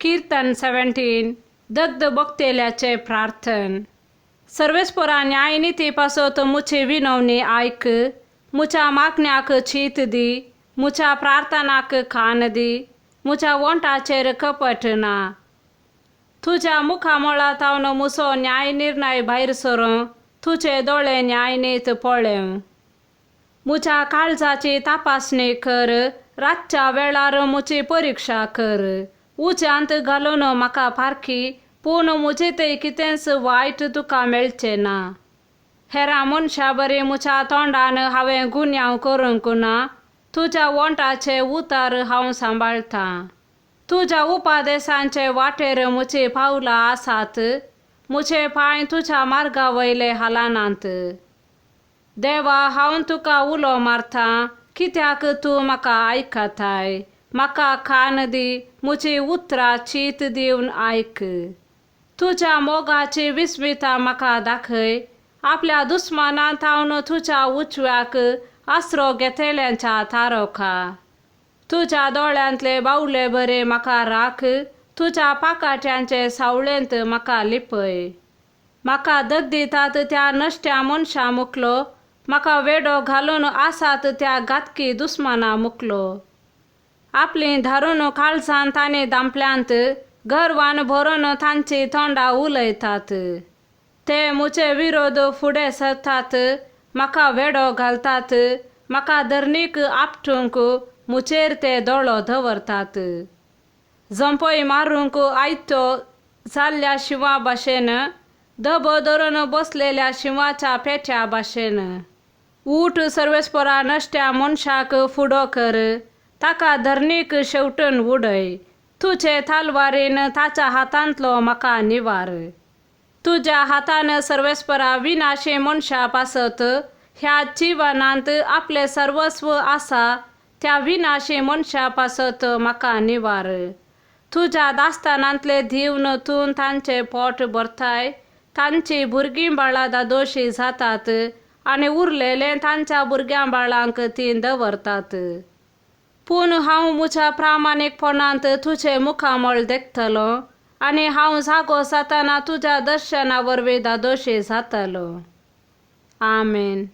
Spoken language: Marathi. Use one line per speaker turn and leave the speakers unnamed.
कीर्तन 17 दग्ध बघतेल्याचे प्रार्थन. सर्वेस्परा न्यायनीतीपासोत मुझे विनवणी ऐक, मुझ्या मागण्याक चीत दी, मुझ्या प्रार्थनाक कान दी, मुझ्या वंटाचेर कपट ना. तुझ्या मुखामळातावन मुसो न्याय निर्णय भायर सरो, तुझे डोळे न्यायनीत पळेव. मुझ्या काळजाची तपासणी कर, रातच्या वेळार मुझी परीक्षा कर. उज्यांत घालून म्हाका पारखी, पूण मुझे ते कितेंच वायट तुका मेळचे ना. हेरा मनशा बरी मुझ्या तोंडान हांवें गुन्यांव करूंक ना. तुझ्या वंटाचे उतार हांव सांबाळटां. तुझ्या उपादेशांचे वाटेर मुझी पावलां आसात, मुझे पांय तुझ्या मार्गा वयले हालानात. देवा, हांव तुका उलो मारतां, कित्याक तूं म्हाका आयकताय. म्हाका कान दी, मुझी उतरां चीत दिवन आयक. तुझ्या मोगाची विस्मिता म्हाका दाखय. आपल्या दुस्मानांतावन तुझ्या उजव्याक आसरो घेतलेल्यांच्या तारोखा. तुझ्या दोळ्यांतले बावले बरे म्हाका राख, तुझ्या पाकाट्यांचे सावळेंत म्हाका लिपय. म्हाका दगदितात त्या नश्ट्या मनशां मुखलो, म्हाका वेडो घालून आसात त्या घातकी दुस्मानां मुखलो. आपली धारून काळजांत आनी दांपल्यांत गर्वान भरून तांची तोंडां उलयतात. ते मुझे विरोध फुडें सरतात, म्हाका वेडो घालतात. म्हाका धरणीक आपटूंक मुझेर ते दोळो दवरतात. जंपय मारूंक आयतो जाल्ल्या शिवा भाशेन, धबो धरून बसलेल्या शिवाच्या पेट्या भाशेन. उठ सर्वेस्परा नश्ट्या मनशाक फुडो कर, ताका धरणीक शेवटून उडय. तुझे तालवारीन ताच्या हातांतलो म्हाका निवार. तुझ्या हातान सर्वेस्परा विनाशी मनशा पासत ह्या जिवनांत आपले सर्वस्व आसा त्या विनाशी मनशा पासत म्हाका निवार. तुझ्या दास्तानांतले दिवन तूं तांचे पोट भरताय. तांची भुरगीं बाळां दोशी जातात आनी उरलेले तांच्या भुरग्यां बाळांक तीं दवरतात. पूण हांव मुझ्या प्रामाणीकपणांत तुझे मुखामळ देखतलो, आनी हांव जागो जाताना तुझ्या दर्शना वरवीं दोशी जातलो. आमेन.